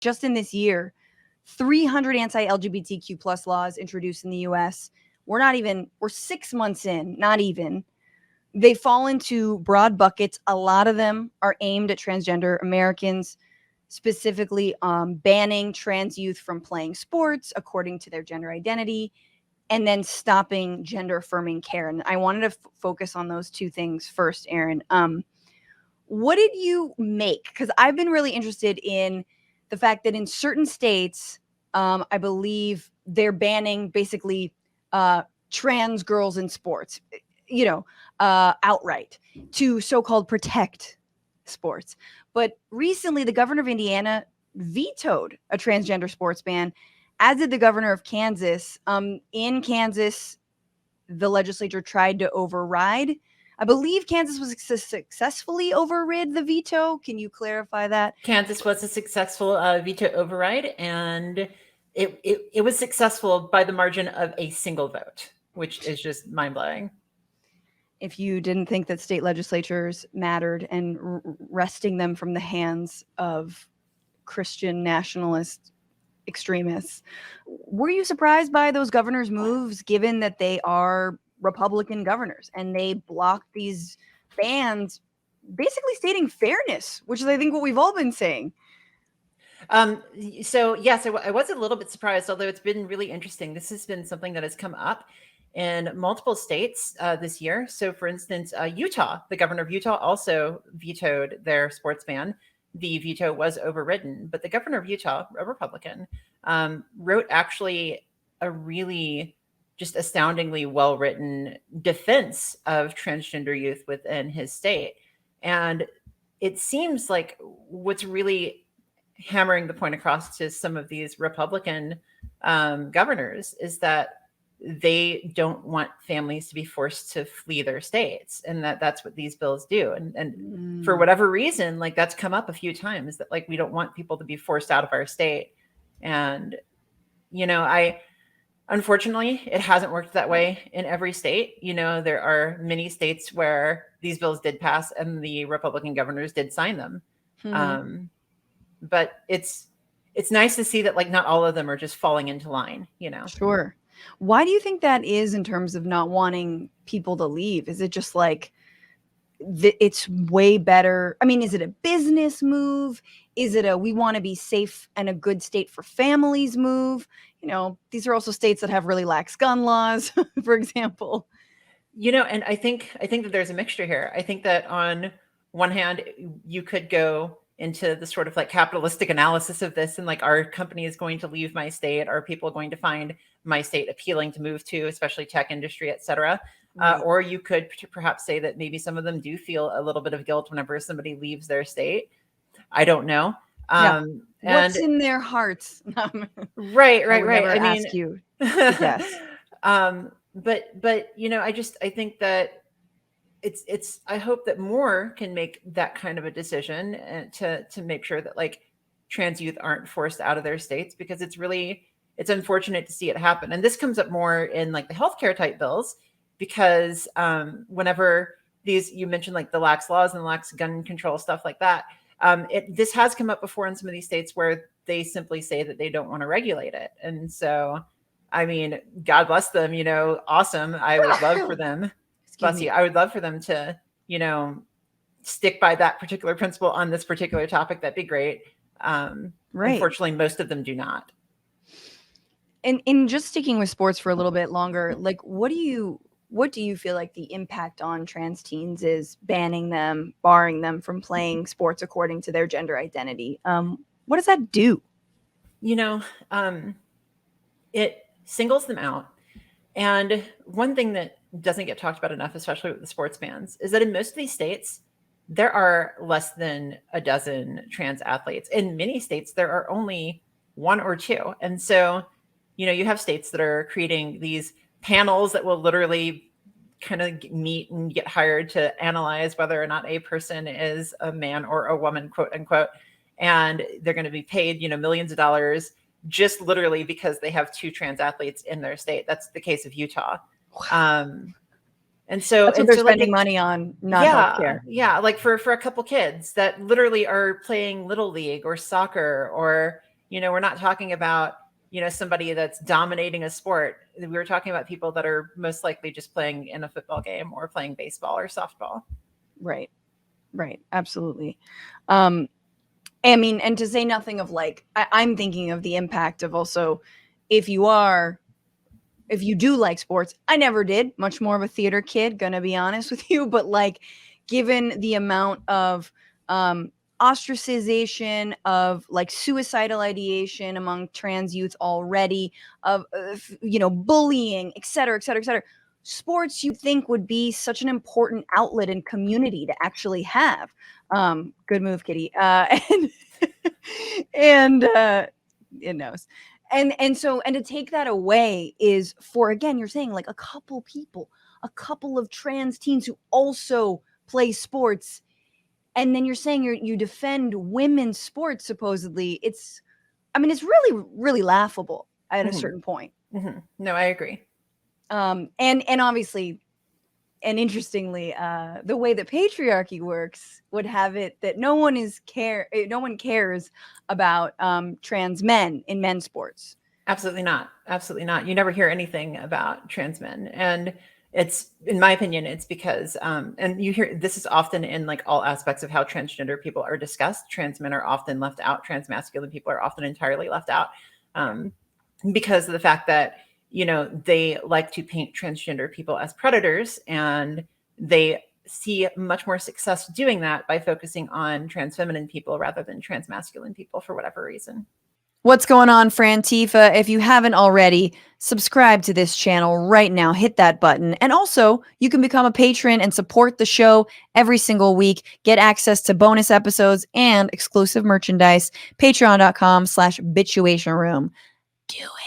just in this year, 300 anti-LGBTQ plus laws introduced in the US. We're 6 months in, not even. They fall into broad buckets. A lot of them are aimed at transgender Americans, specifically banning trans youth from playing sports according to their gender identity, and then stopping gender-affirming care. And I wanted to focus on those two things first, Aaron. What did you make? Because I've been really interested in the fact that in certain states, I believe they're banning basically trans girls in sports, outright, to so-called protect sports. But recently, the governor of Indiana vetoed a transgender sports ban, as did the governor of Kansas. In Kansas, the legislature tried to override. I believe Kansas was successfully overrid the veto. Can you clarify that? Kansas was a successful veto override, and it was successful by the margin of a single vote, which is just mind-blowing. If you didn't think that state legislatures mattered and wresting them from the hands of Christian nationalist extremists, were you surprised by those governors' moves, given that they are Republican governors and they blocked these bans, basically stating fairness, which is, I think, what we've all been saying? So yes, I was a little bit surprised, although it's been really interesting. This has been something that has come up in multiple states this year. So for instance, Utah, the governor of Utah also vetoed their sports ban. The veto was overridden, but the governor of Utah, a Republican, wrote actually a really just astoundingly well-written defense of transgender youth within his state. And it seems like what's really hammering the point across to some of these Republican governors is that they don't want families to be forced to flee their states, and that's what these bills do. And for whatever reason, like, that's come up a few times, that like we don't want people to be forced out of our state. And unfortunately, it hasn't worked that way in every state. There are many states where these bills did pass and the Republican governors did sign them. But it's nice to see that like not all of them are just falling into line. Sure. Why do you think that is, in terms of not wanting people to leave? Is it just like it's way better? I mean, is it a business move? Is it a we want to be safe and a good state for families move? These are also states that have really lax gun laws, for example. And I think that there's a mixture here. I think that on one hand, you could go into the sort of like capitalistic analysis of this, and like, are companies going to leave my state? Are people going to find my state appealing to move to, especially tech industry, et cetera? Or you could perhaps say that maybe some of them do feel a little bit of guilt whenever somebody leaves their state. I don't know. What's in their hearts? Right. I mean, ask you. Yes. But I think that I hope that more can make that kind of a decision, and to make sure that like trans youth aren't forced out of their states, because it's unfortunate to see it happen. And this comes up more in like the healthcare type bills, because whenever you mentioned like the lax laws and the lax gun control, stuff like that, this has come up before in some of these states where they simply say that they don't want to regulate it. And so, I mean, God bless them, awesome. I would love for them. Bless you. I would love for them to, stick by that particular principle on this particular topic. That'd be great. Right. Unfortunately, most of them do not. And in just sticking with sports for a little bit longer, like, what do you feel like the impact on trans teens is, banning them, barring them from playing sports according to their gender identity? What does that do? It singles them out. And one thing that doesn't get talked about enough, especially with the sports bans, is that in most of these states, there are less than a dozen trans athletes. In many states, there are only one or two. And so, you have states that are creating these panels that will literally kind of meet and get hired to analyze whether or not a person is a man or a woman, quote unquote. And they're going to be paid, millions of dollars, just literally because they have two trans athletes in their state. That's the case of Utah. And so that's what they're spending money on, not healthcare. Yeah, like for a couple kids that literally are playing Little League or soccer or We're not talking about, somebody that's dominating a sport. We were talking about people that are most likely just playing in a football game or playing baseball or softball. Right. Absolutely. I mean, and to say nothing of like, I'm thinking of the impact of also, if you do like sports, I never did, much more of a theater kid, gonna be honest with you, but like, given the amount of ostracization, of like suicidal ideation among trans youth already, of bullying, et cetera, et cetera, et cetera, sports you think would be such an important outlet and community to actually have. Good move, Kitty. And it knows. And so, and to take that away is for, again, you're saying like a couple of trans teens who also play sports, and then you're saying you defend women's sports supposedly. It's really, really laughable at a certain point. No, I agree. And obviously, and interestingly, the way that patriarchy works would have it that no one cares about trans men in men's sports. Absolutely not. Absolutely not. You never hear anything about trans men. And it's, in my opinion, it's because, and you hear this is often in like all aspects of how transgender people are discussed. Trans men are often left out. Trans masculine people are often entirely left out, because of the fact that, they like to paint transgender people as predators, and they see much more success doing that by focusing on trans feminine people rather than trans masculine people for whatever reason. What's going on, Frantifa? If you haven't already, subscribe to this channel right now. Hit that button. And also, you can become a patron and support the show every single week. Get access to bonus episodes and exclusive merchandise. Patreon.com/Bitchuation Room. Do it.